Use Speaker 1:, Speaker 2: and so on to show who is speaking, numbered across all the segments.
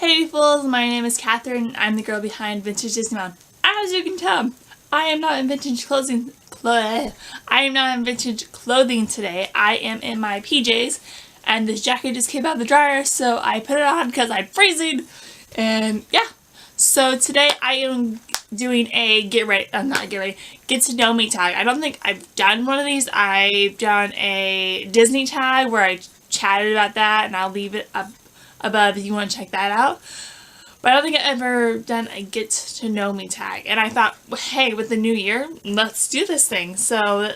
Speaker 1: Hey fools, my name is Kathyrn and I'm the girl behind VintageDisneybound. As you can tell, I am not in vintage clothing. I am not in vintage clothing today. I am in my PJs, and this jacket just came out of the dryer, so I put it on because I'm freezing. And yeah, so today I am doing a get to know me tag. I don't think I've done one of these. I've done a Disney tag where I chatted about that, and I'll leave it up above if you want to check that out. But I don't think I've ever done a get to know me tag. And I thought, hey, with the new year, let's do this thing. So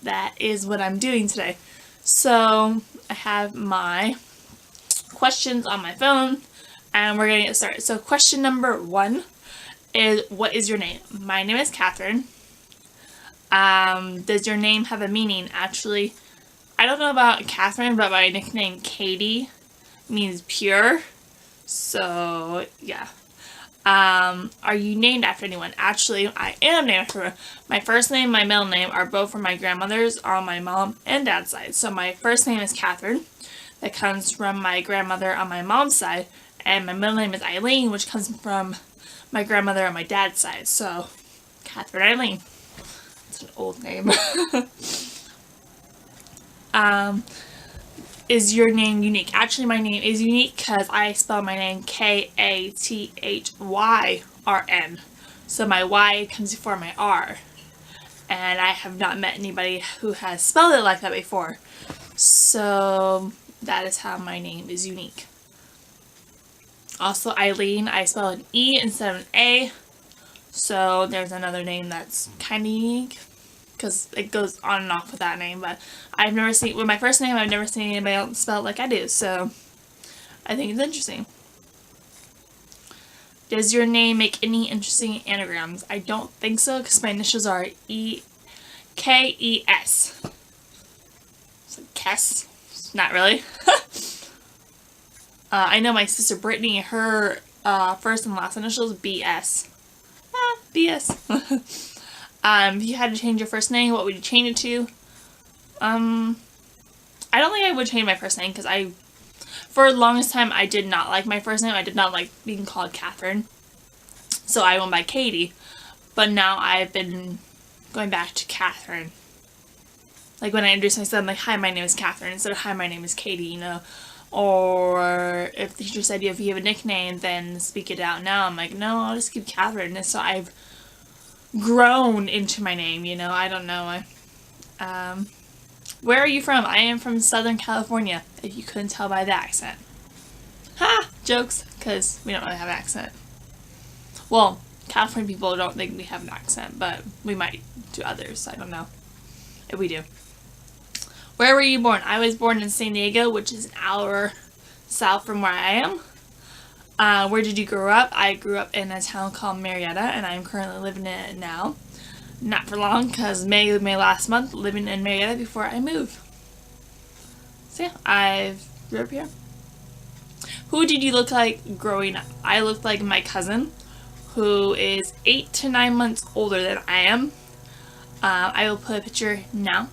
Speaker 1: that is what I'm doing today. So I have my questions on my phone and we're going to get started. So question number 1 is, what is your name? My name is Kathyrn. Does your name have a meaning? Actually, I don't know about Kathyrn, but my nickname Katie means pure. So yeah. Are you named after anyone? Actually, I am named after my first name, my middle name are both from my grandmothers on my mom and dad's side. So my first name is Kathyrn. That comes from my grandmother on my mom's side, and my middle name is Eileen, which comes from my grandmother on my dad's side. So Kathyrn Eileen. It's an old name. Is your name unique? Actually, my name is unique because I spell my name Kathyrn. So my Y comes before my R. And I have not met anybody who has spelled it like that before. So that is how my name is unique. Also, Eileen, I spell an E instead of an A. So there's another name that's kind of unique, because it goes on and off with that name, but I've never seen, with my first name, I've never seen anybody else spell it like I do, so I think it's interesting. Does your name make any interesting anagrams? I don't think so, because my initials are K-E-S. So Kess? Not really. I know my sister Brittany, her first and last initials, B-S. B-S. If you had to change your first name, what would you change it to? I don't think I would change my first name, because for the longest time, I did not like my first name. I did not like being called Kathyrn. So I went by Katie. But now I've been going back to Kathyrn. Like when I introduce myself, I'm like, hi, my name is Kathyrn, instead of hi, my name is Katie, you know. Or if the teacher said, if you have a nickname, then speak it out now. I'm like, no, I'll just keep Kathyrn. And so I've grown into my name, you know. I don't know. Where are you from? I am from Southern California, if you couldn't tell by the accent. Ha! Jokes, because we don't really have an accent. Well, California people don't think we have an accent, but we might to others. I don't know if we do. Where were you born? I was born in San Diego, which is an hour south from where I am. Where did you grow up? I grew up in a town called Marietta, and I'm currently living in it now. Not for long, because May last month, living in Marietta before I move. So yeah, I grew up here. Who did you look like growing up? I looked like my cousin, who is 8 to 9 months older than I am. I will put a picture now.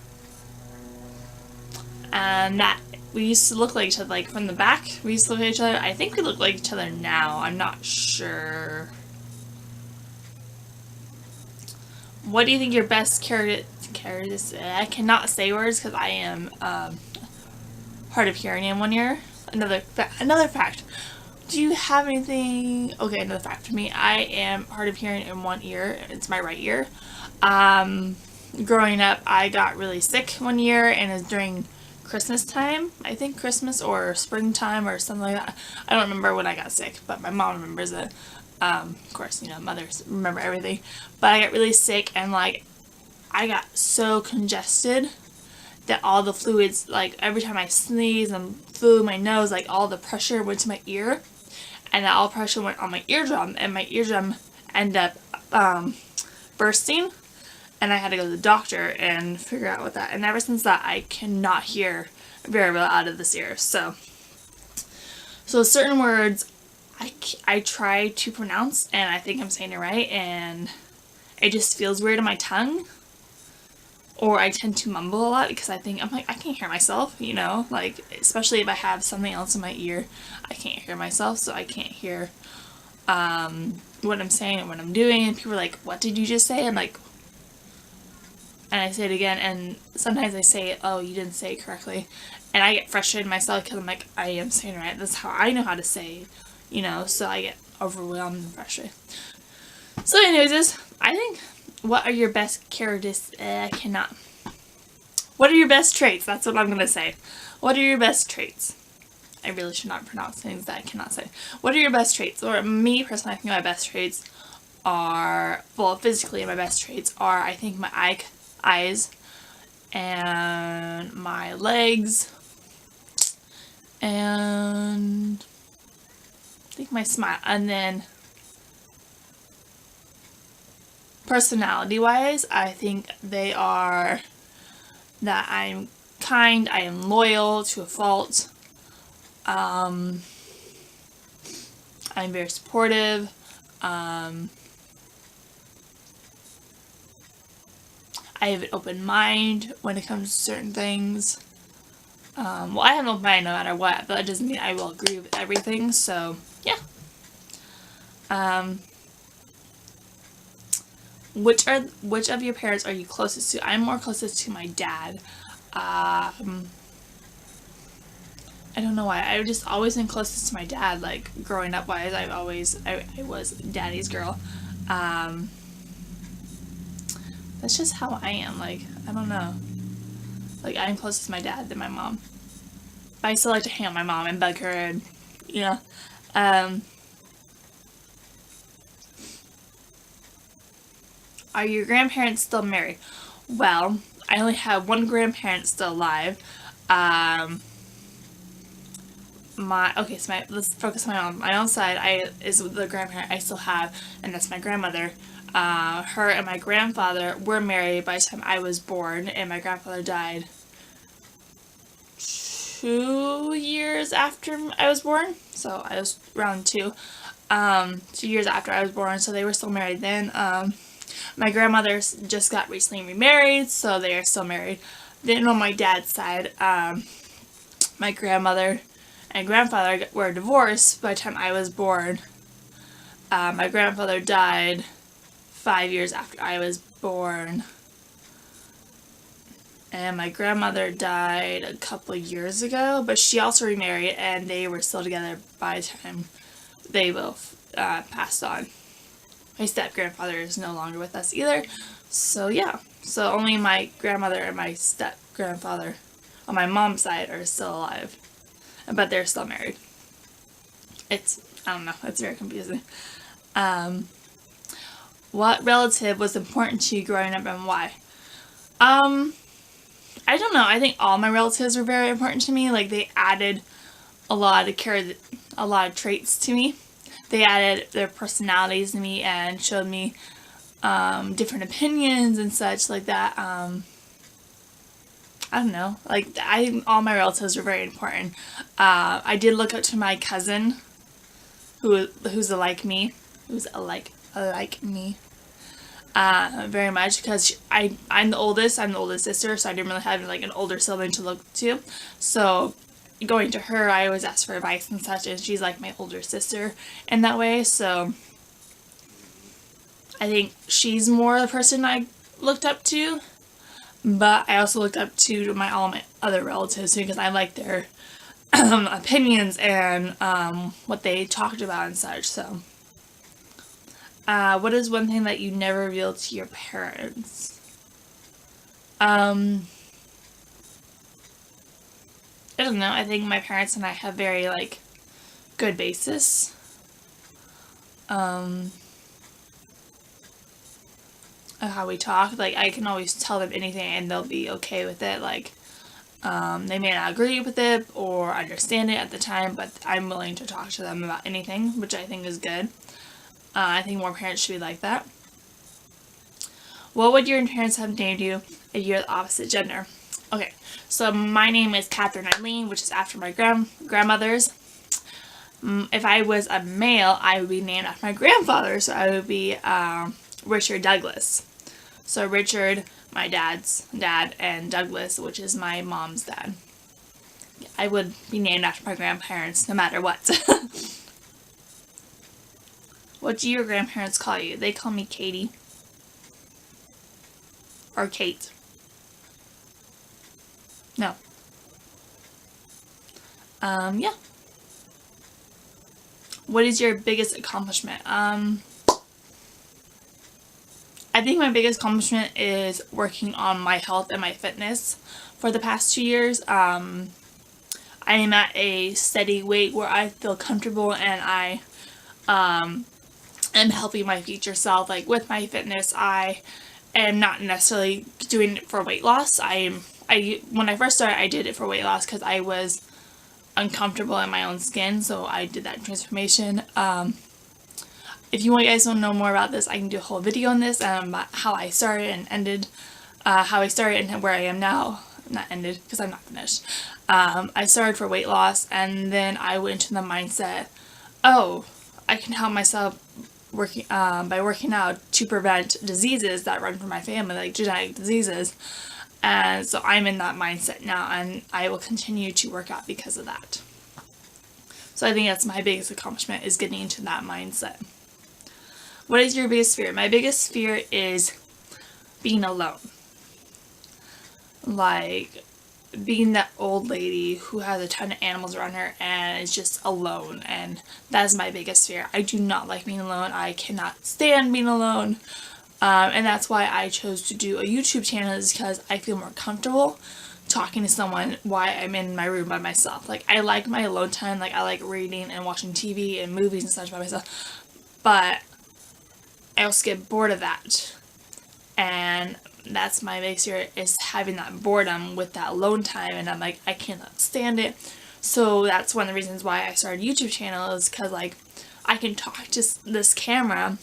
Speaker 1: And that we used to look like each other, like from the back. We used to look at each other. I think we look like each other now. I'm not sure. What do you think your best character is? I cannot say words because I am hard of hearing in one ear. Another fact. Do you have anything? Okay, another fact for me. I am hard of hearing in one ear. It's my right ear. Growing up, I got really sick one year, and it was during Christmas time, I think Christmas or springtime or something like that. I don't remember when I got sick, but my mom remembers it. Of course, you know, mothers remember everything. But I got really sick, and like I got so congested that all the fluids, like every time I sneezed and flew my nose, like all the pressure went to my ear, and all the pressure went on my eardrum, and my eardrum ended up bursting. And I had to go to the doctor and figure out what that. And ever since that, I cannot hear very well out of this ear. So certain words I try to pronounce, and I think I'm saying it right, and it just feels weird in my tongue. or I tend to mumble a lot because I think, I'm like, I can't hear myself, you know, like, especially if I have something else in my ear, I can't hear myself, so I can't hear what I'm saying and what I'm doing, and people are like, what did you just say? I'm like, and I say it again, and sometimes I say, oh, you didn't say it correctly, and I get frustrated myself because I'm like, I am saying it right, that's how I know how to say, you know, so I get overwhelmed and frustrated. So anyways, I think, what are your best characteristics? What are your best traits? That's what I'm going to say. What are your best traits? I really should not pronounce things that I cannot say. What are your best traits? Or me, personally, I think my best traits are, well, physically my best traits are, I think, my eyes and my legs and I think my smile. And then personality-wise, I think they are that I'm kind, I am loyal to a fault, I'm very supportive, I have an open mind when it comes to certain things. Well, I have an open mind no matter what, but that doesn't mean I will agree with everything, so, yeah. Which of your parents are you closest to? I'm more closest to my dad. I don't know why. I've just always been closest to my dad. Like, growing up wise, I was daddy's girl. That's just how I am. Like, I don't know. Like, I'm closest to my dad than my mom. But I still like to hang out with my mom and bug her and, you know. Are your grandparents still married? Well, I only have one grandparent still alive. Let's focus on my mom. My mom's side is the grandparent I still have, and that's my grandmother. Her and my grandfather were married by the time I was born, and my grandfather died 2 years after I was born. So I was around 2 years after I was born, so they were still married then. My grandmother just got recently remarried, so they are still married. Then on my dad's side, my grandmother and grandfather were divorced by the time I was born. My grandfather died 5 years after I was born. And my grandmother died a couple of years ago, but she also remarried, and they were still together by the time they both passed on. My step-grandfather is no longer with us either. So, yeah. So, only my grandmother and my step-grandfather on my mom's side are still alive. But they're still married. I don't know. It's very confusing. What relative was important to you growing up and why? I don't know. I think all my relatives were very important to me. Like, they added a lot of traits to me. They added their personalities to me and showed me different opinions and such like that. I don't know. Like, all my relatives were very important. I did look up to my cousin, who's like me, very much, because I'm the oldest sister, so I didn't really have like an older sibling to look to. So going to her, I always ask for advice and such, and she's like my older sister in that way, so I think she's more the person I looked up to. But I also looked up to all my other relatives because I like their opinions and what they talked about and such. So, what is one thing that you never revealed to your parents? I don't know. I think my parents and I have very good basis. How we talk. Like, I can always tell them anything and they'll be okay with it. Like, they may not agree with it or understand it at the time, but I'm willing to talk to them about anything, which I think is good. I think more parents should be like that. What would your parents have named you if you're the opposite gender? Okay, so my name is Kathyrn and I, which is after my grandmother's. If I was a male, I would be named after my grandfather, so I would be Richard Douglas. So Richard my dad's dad, and Douglas, which is my mom's dad. I would be named after my grandparents no matter what. What do your grandparents call you? They call me Katie. Or Kate. No. Yeah. What is your biggest accomplishment? I think my biggest accomplishment is working on my health and my fitness for the past 2 years. I am at a steady weight where I feel comfortable, and I am helping my future self. Like with my fitness, I am not necessarily doing it for weight loss. When I first started, I did it for weight loss because I was uncomfortable in my own skin, so I did that transformation. If you guys want to know more about this, I can do a whole video on this, about how I started and ended, how I started and where I am now. Not ended, because I'm not finished. I started for weight loss, and then I went into the mindset, oh, I can help myself by working out to prevent diseases that run from my family, like genetic diseases. And so I'm in that mindset now, and I will continue to work out because of that. So I think that's my biggest accomplishment, is getting into that mindset. What is your biggest fear? My biggest fear is being alone. Like being that old lady who has a ton of animals around her and is just alone, and that's my biggest fear. I do not like being alone. I cannot stand being alone. And that's why I chose to do a YouTube channel, is because I feel more comfortable talking to someone while I'm in my room by myself. Like, I like my alone time. Like, I like reading and watching TV and movies and such by myself. But I also get bored of that. And that's my biggest fear, is having that boredom with that alone time. And I'm like, I cannot stand it. So that's one of the reasons why I started a YouTube channel, is because, like, I can talk to this camera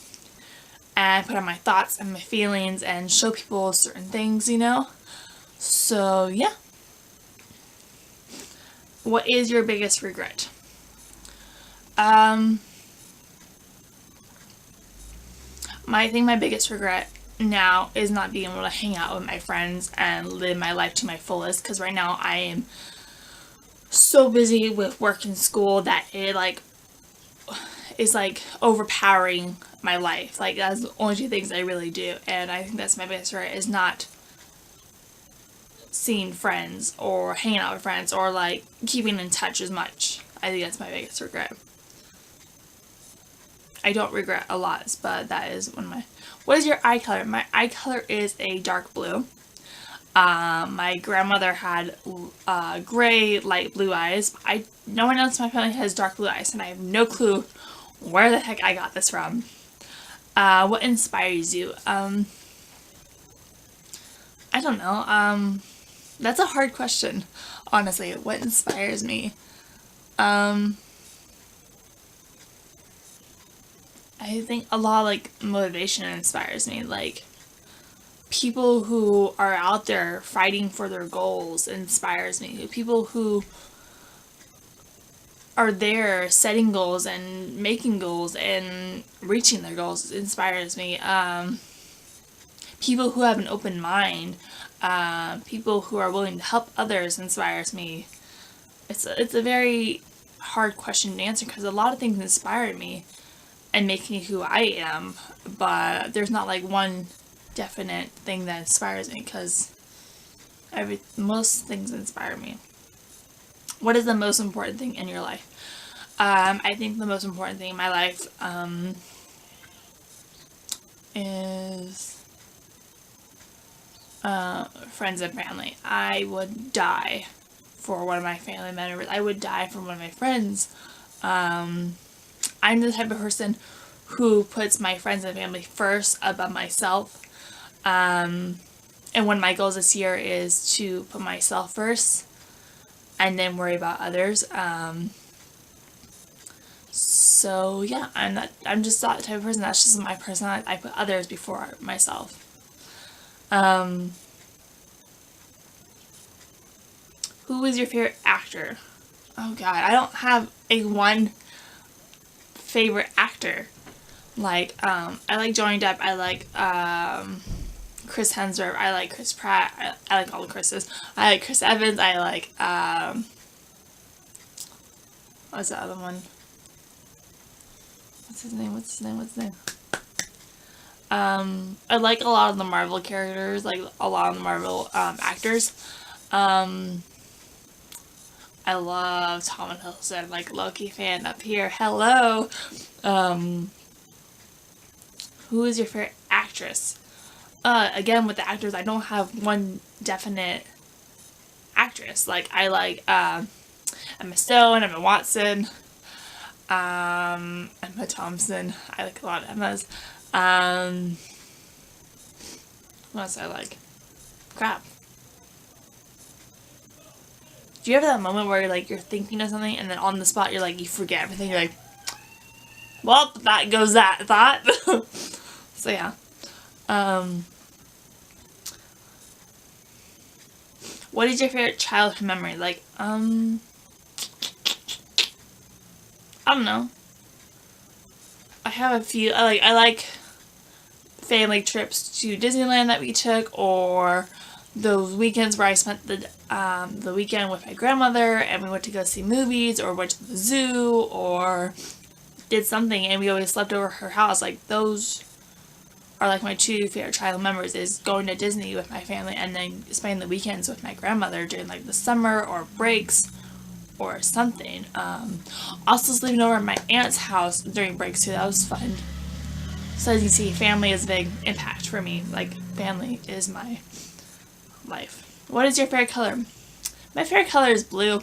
Speaker 1: and put on my thoughts and my feelings and show people certain things, you know? So, yeah. What is your biggest regret? I think my biggest regret now is not being able to hang out with my friends and live my life to my fullest, because right now I am so busy with work and school that it, like, is, like, overpowering my life. Like, that's the only two things I really do, and I think that's my biggest regret, is not seeing friends or hanging out with friends or, like, keeping in touch as much. I think that's my biggest regret. I don't regret a lot, but that is one of my... What is your eye color? My eye color is a dark blue. My grandmother had gray, light blue eyes. No one else in my family has dark blue eyes, and I have no clue where the heck I got this from. What inspires you? I don't know. That's a hard question, honestly. What inspires me? I think a lot of, like, motivation inspires me. Like, people who are out there fighting for their goals inspires me. People who are there setting goals and making goals and reaching their goals inspires me. People who have an open mind, people who are willing to help others inspires me. It's a very hard question to answer, because a lot of things inspire me and make me who I am, but there's not, like, one definite thing that inspires me, because most things inspire me. What is the most important thing in your life? I think the most important thing in my life is friends and family. I would die for one of my family members. I would die for one of my friends. I'm the type of person who puts my friends and family first above myself. And one of my goals this year is to put myself first and then worry about others. So yeah, I'm just that type of person. That's just my personality. I put others before myself. Who is your favorite actor? Oh god, I don't have a one favorite actor. Like, I like Johnny Depp. I like Chris Hemsworth. I like Chris Pratt. I like all the Chris's. I like Chris Evans. I like, what's the other one? What's his name? I like a lot of the Marvel characters, like a lot of the Marvel actors. I love Tom Hiddleston, like Loki fan up here. Hello. Who is your favorite actress? Again, with the actors, I don't have one definite actress. Like, I like Emma Stone, Emma Watson, Emma Thompson. I like a lot of Emmas. What else I like? Crap. Do you have that moment where you're thinking of something and then on the spot you're like, you forget everything, you're like, well, that goes that thought. So yeah. What is your favorite childhood memory? Like, I don't know. I have a few. I like family trips to Disneyland that we took, or those weekends where I spent the weekend with my grandmother and we went to go see movies, or went to the zoo, or did something and we always slept over her house. Like, those are like my two favorite childhood memories, is going to Disney with my family and then spending the weekends with my grandmother during like the summer or breaks or something. Also sleeping over at my aunt's house during breaks too. That was fun. So as you see, family is a big impact for me. Like, family is my life. What is your favorite color? My favorite color is blue.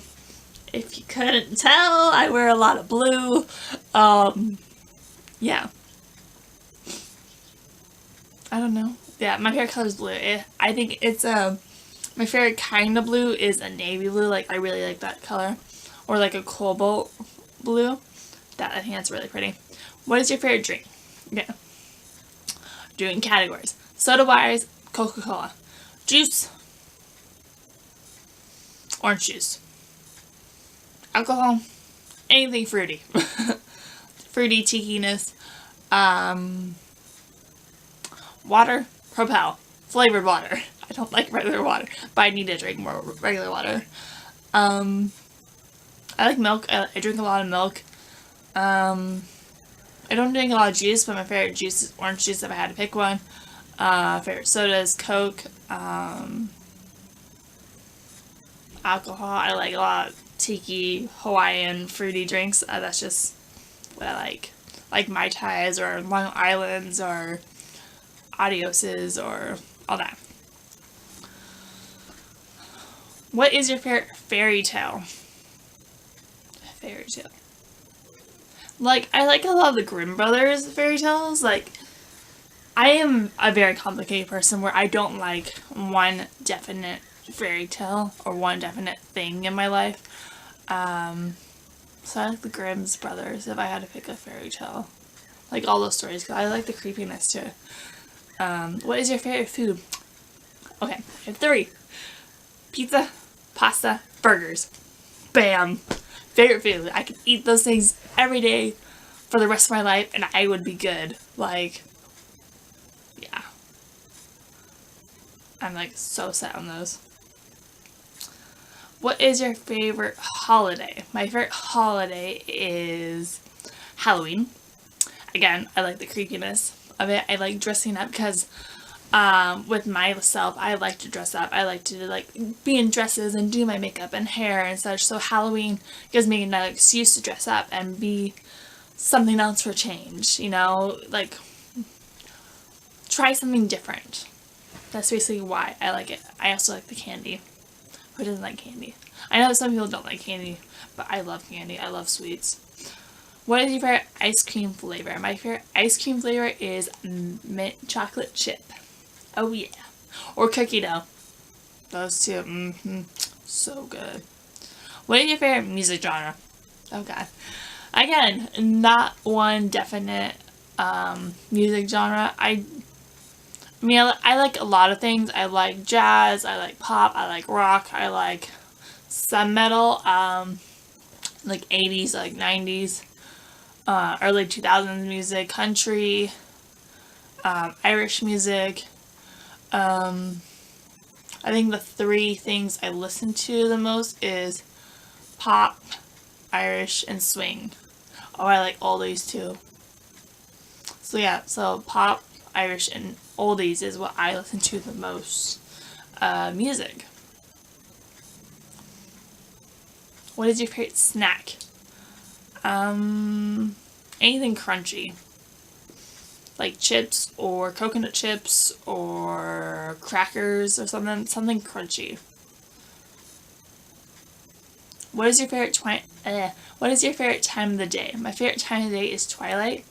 Speaker 1: If you couldn't tell, I wear a lot of blue. Yeah. I don't know. Yeah, my favorite color is blue. I think it's my favorite kind of blue is a navy blue. Like, I really like that color, or like a cobalt blue. I think that's really pretty. What is your favorite drink? Yeah. Doing categories. Soda wise, Coca-Cola. Juice. Orange juice. Alcohol. Anything fruity. Fruity cheekiness. Water. Propel. Flavored water. I don't like regular water, but I need to drink more regular water. I like milk. I drink a lot of milk. I don't drink a lot of juice, but my favorite juice is orange juice if I had to pick one. Favorite soda is Coke. Alcohol, I like a lot of tiki, Hawaiian, fruity drinks. That's just what I like. Like Mai Tais, or Long Islands, or Adioses, or all that. What is your favorite fairy tale? Fairy tale. Like, I like a lot of the Grimm Brothers fairy tales. Like, I am a very complicated person where I don't like one definite fairy tale or one definite thing in my life. So I like the Grimm Brothers if I had to pick a fairy tale. Like all those stories, because I like the creepiness too. What is your favorite food? Okay, I have 3. Pizza, pasta, burgers. Bam! Favorite food. I could eat those things every day for the rest of my life and I would be good. Like, yeah. I'm like so set on those. What is your favorite holiday? My favorite holiday is Halloween. Again, I like the creepiness of it. I like dressing up because with myself, I like to dress up. I like to like be in dresses and do my makeup and hair and such. So Halloween gives me an excuse to dress up and be something else for change. You know, like try something different. That's basically why I like it. I also like the candy. Who doesn't like candy? I know some people don't like candy, but I love candy. I love sweets. What is your favorite ice cream flavor? My favorite ice cream flavor is mint chocolate chip. Oh yeah. Or cookie dough. Those two. So good. What is your favorite music genre? Oh god. Again, not one definite music genre. I mean, I like a lot of things. I like jazz, I like pop, I like rock, I like some metal, like 80s, like 90s, early 2000s music, country, Irish music, I think the three things I listen to the most is pop, Irish, and swing. Oh, I like oldies too. So yeah, so pop, Irish, and oldies is what I listen to the most. Music. What is your favorite snack? Anything crunchy. Like chips or coconut chips or crackers or something crunchy. What is your favorite time of the day? My favorite time of the day is twilight.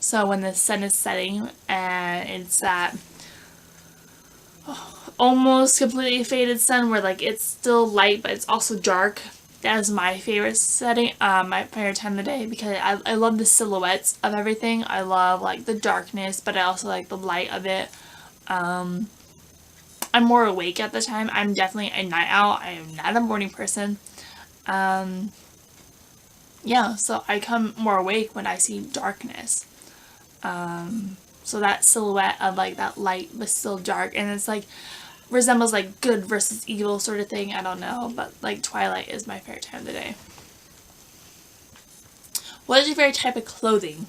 Speaker 1: So when the sun is setting and it's that almost completely faded sun where like it's still light but it's also dark. That is my favorite setting, my favorite time of the day, because I love the silhouettes of everything. I love like the darkness, but I also like the light of it. I'm more awake at the time. I'm definitely a night owl. I am not a morning person. Yeah, so I come more awake when I see darkness. So that silhouette of like that light but still dark, and it's like resembles like good versus evil sort of thing. I don't know, but like twilight is my favorite time of the day. What is your favorite type of clothing?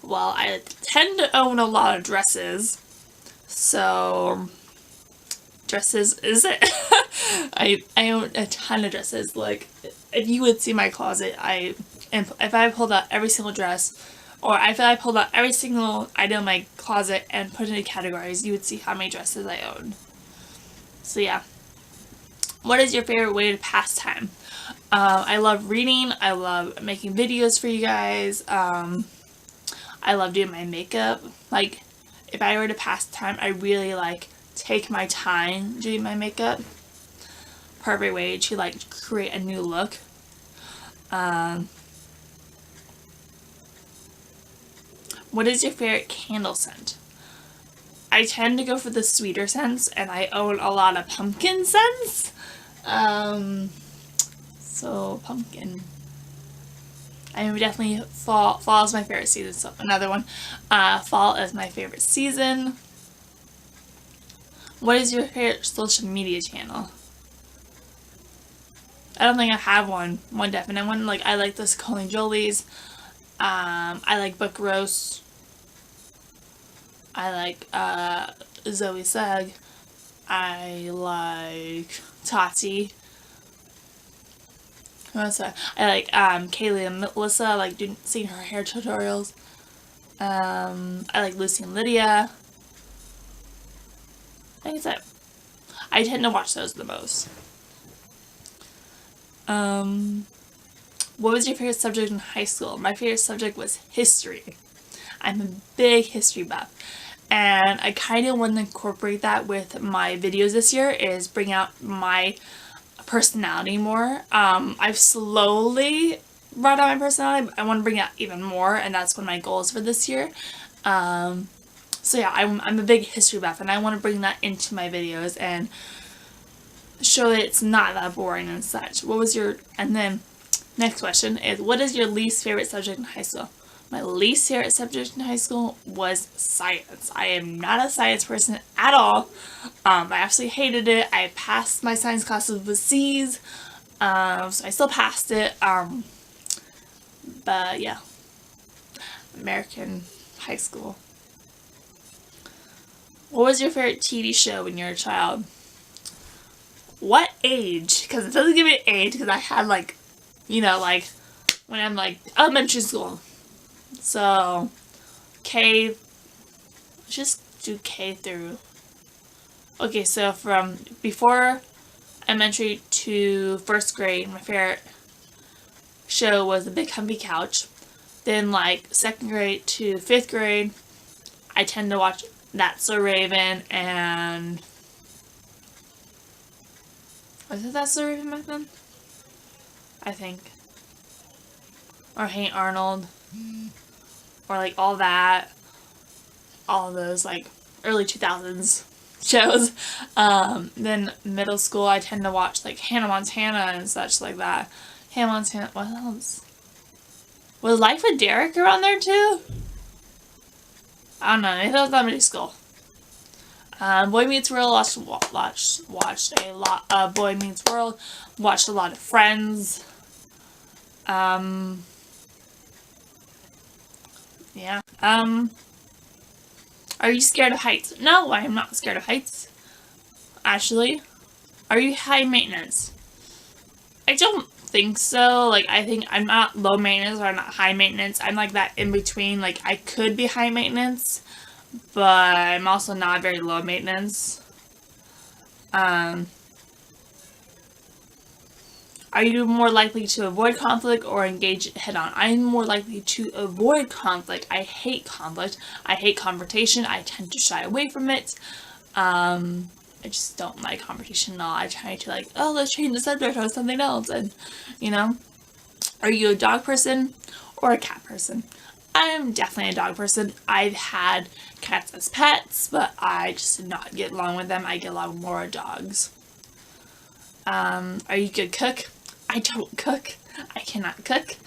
Speaker 1: Well, I tend to own a lot of dresses, so dresses is it. I own a ton of dresses. Like if you would see my closet, if I pulled out every single dress, or if I pulled out every single item in my closet and put it into categories, you would see how many dresses I own. So yeah. What is your favorite way to pass time? I love reading. I love making videos for you guys. I love doing my makeup. Like, if I were to pass time, I really like take my time doing my makeup. Perfect way to like create a new look. What is your favorite candle scent? I tend to go for the sweeter scents, and I own a lot of pumpkin scents. So pumpkin. I am definitely fall is my favorite season. So another one. Fall is my favorite season. What is your favorite social media channel? I don't think I have one definite one. Like I like this Colleen Jolie's. I like Book Roast. I like Zoe Sugg. I like Tati. Who else? I like Kaylee and Melissa. I like seeing her hair tutorials. I like Lucy and Lydia. I think that's it. I tend to watch those the most. What was your favorite subject in high school? My favorite subject was history. I'm a big history buff. And I kind of want to incorporate that with my videos this year, is bring out my personality more. I've slowly brought out my personality, but I want to bring out even more, and that's one of my goals for this year. So yeah, I'm a big history buff, and I want to bring that into my videos and show that it's not that boring and such. And then next question is, what is your least favorite subject in high school? My least favorite subject in high school was science. I am not a science person at all. I absolutely hated it. I passed my science classes with C's, so I still passed it. But yeah, American high school. What was your favorite TV show when you were a child? What age? Because it doesn't give me an age, because I had like, like when I'm like elementary school. So, just do K through. Okay, so from before elementary to first grade, my favorite show was The Big Comfy Couch. Then, like, second grade to fifth grade, I tend to watch That's So Raven and... Was it That's So Raven back then? I think. Or Hey Arnold. Or like all those like early 2000s shows. Then middle school I tend to watch like Hannah Montana and such like that. Hannah Montana, what else? Was Life with Derek around there too? I don't know, maybe that was elementary school. Boy Meets World, watched a lot of Boy Meets World, watched a lot of Friends. Yeah. Are you scared of heights? No, I am not scared of heights. Actually, are you high maintenance? I don't think so. Like, I think I'm not low maintenance or I'm not high maintenance. I'm like that in between. Like, I could be high maintenance, but I'm also not very low maintenance. Are you more likely to avoid conflict or engage it head on? I'm more likely to avoid conflict. I hate conflict. I hate confrontation. I tend to shy away from it. I just don't like confrontation at all. I try to like, oh, let's change the subject or something else. And, you know, are you a dog person or a cat person? I'm definitely a dog person. I've had cats as pets, but I just did not get along with them. I get along more with dogs. Are you a good cook? I don't cook. I cannot cook.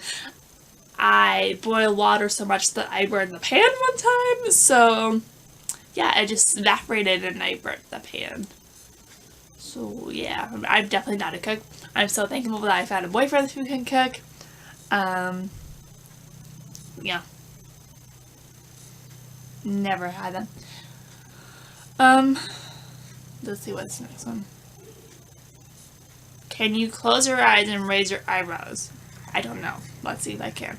Speaker 1: I boil water so much that I burned the pan one time. So, yeah, it just evaporated and I burnt the pan. So, yeah, I'm definitely not a cook. I'm so thankful that I found a boyfriend who can cook. Yeah. Never had them. Let's see what's the next one. Can you close your eyes and raise your eyebrows? I don't know. Let's see if I can.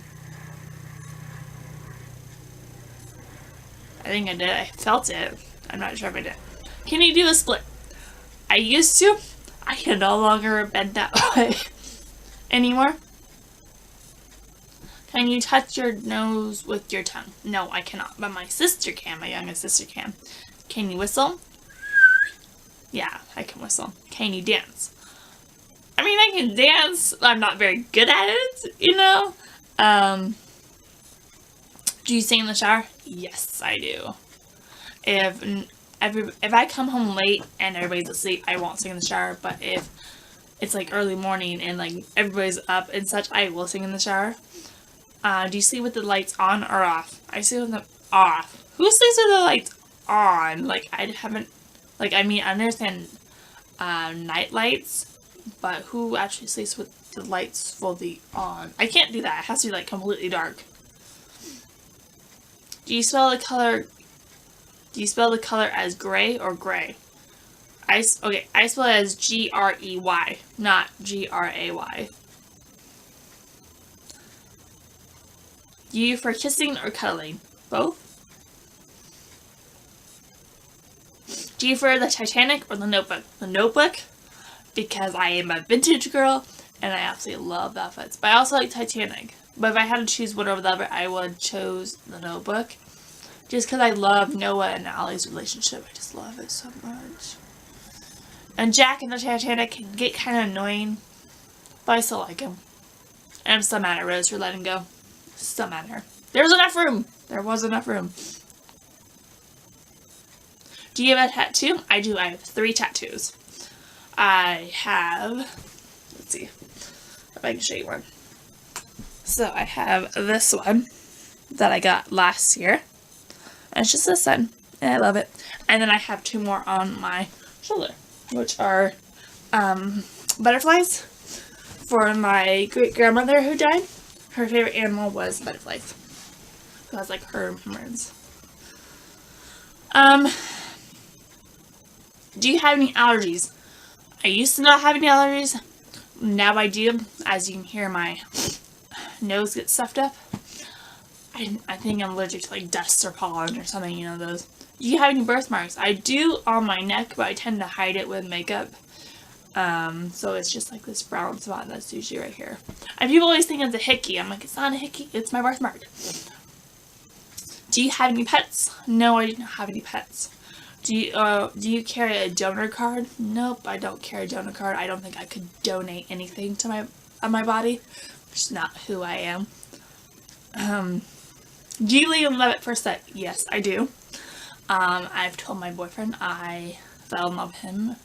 Speaker 1: I think I did. I felt it. I'm not sure if I did. Can you do a split? I used to. I can no longer bend that way anymore. Can you touch your nose with your tongue? No, I cannot. But my sister can. My youngest sister can. Can you whistle? Yeah, I can whistle. Can you dance? I mean, I can dance. I'm not very good at it, you know? Do you sing in the shower? Yes, I do. If I come home late and everybody's asleep, I won't sing in the shower. But if it's like early morning and like everybody's up and such, I will sing in the shower. Do you sleep with the lights on or off? I sleep with them off. Who sleeps with the lights on? Like, I haven't, like, I mean, I understand night lights, but who actually sleeps with the lights fully on? I can't do that. It has to be like completely dark. Do you spell the color as gray or gray? I spell it as Grey, not Gray. Do you prefer kissing or cuddling? Both. Do you prefer the Titanic or the Notebook? The Notebook, because I am a vintage girl and I absolutely love outfits. But I also like Titanic. But if I had to choose one over the other, I would choose the Notebook. Just because I love Noah and Allie's relationship. I just love it so much. And Jack in the Titanic can get kind of annoying, but I still like him. And I'm still mad at Rose for letting go. Still mad at her. There was enough room. There was enough room. Do you have a tattoo? I do. I have 3 tattoos. I have, let's see if I can show you one. So I have this one that I got last year. And it's just the sun. And I love it. And then I have 2 more on my shoulder, which are butterflies. For my great grandmother who died, her favorite animal was butterflies. So I was like her memories. Do you have any allergies? I used to not have any allergies. Now I do. As you can hear, my nose gets stuffed up. I think I'm allergic to like dust or pollen or something, you know, those. Do you have any birthmarks? I do on my neck, but I tend to hide it with makeup. So it's just like this brown spot that's usually right here. And people always think it's a hickey. I'm like, it's not a hickey, it's my birthmark. Do you have any pets? No, I do not have any pets. Do you carry a donor card? Nope, I don't carry a donor card. I don't think I could donate anything to my body. It's not who I am. Do you believe in love at first sight? Yes, I do. I've told my boyfriend I fell in love with him.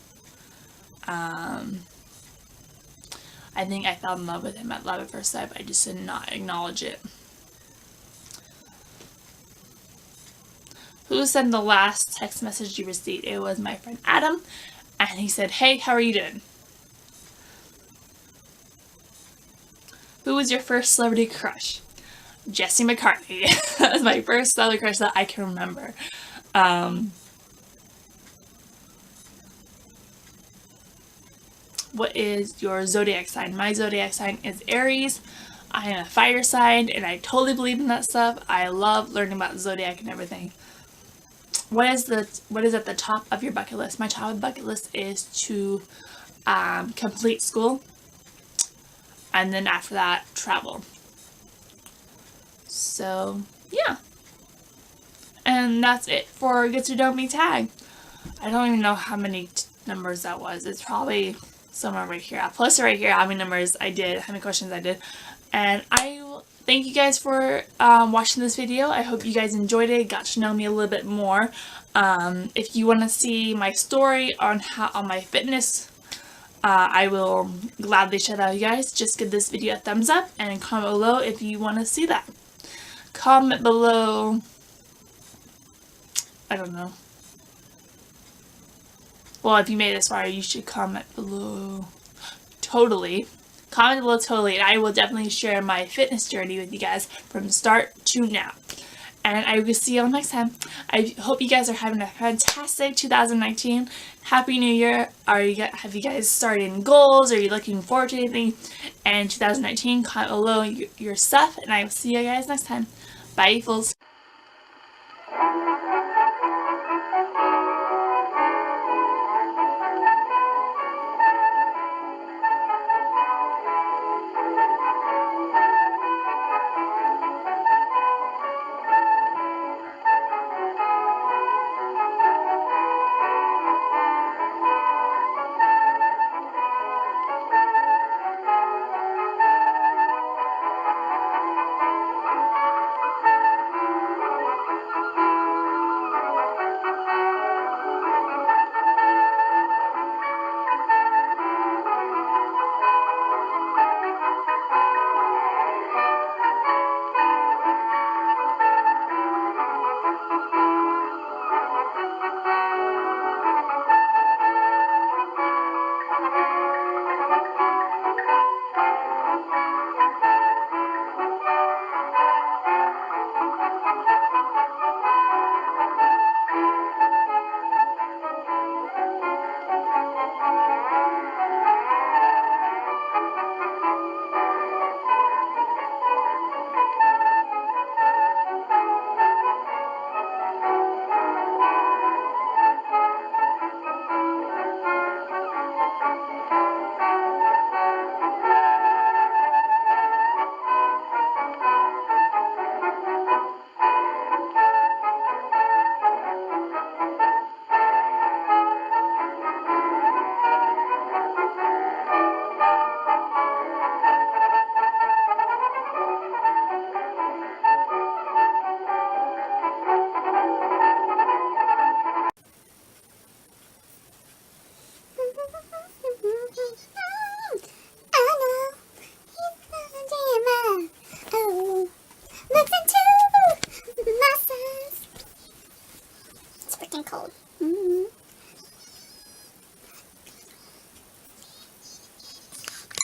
Speaker 1: I think I fell in love with him at love at first sight, but I just did not acknowledge it. Who sent the last text message you received? It was my friend Adam, and he said, "Hey, how are you doing?" Who was your first celebrity crush? Jesse McCartney. That was my first celebrity crush that I can remember. What is your zodiac sign? My zodiac sign is Aries. I am a fire sign, and I totally believe in that stuff. I love learning about zodiac and everything. What is at the top of your bucket list? My top bucket list is to complete school, and then after that, travel. So, yeah. And that's it for Get to Know Me tag. I don't even know how many numbers that was. It's probably somewhere right here. I'll post it right here how many numbers I did, how many questions I did. And I will thank you guys for watching this video. I hope you guys enjoyed it, got to know me a little bit more. If you want to see my story on my fitness, I will gladly share that with you guys. Just give this video a thumbs up and comment below if you want to see that. Comment below, I don't know. Well, if you made it this far, you should comment below totally. Comment below totally, and I will definitely share my fitness journey with you guys from start to now. And I will see you all next time. I hope you guys are having a fantastic 2019. Happy New Year. Have you guys started any goals? Are you looking forward to anything? And 2019, comment below your stuff, and I will see you guys next time. Bye, fools.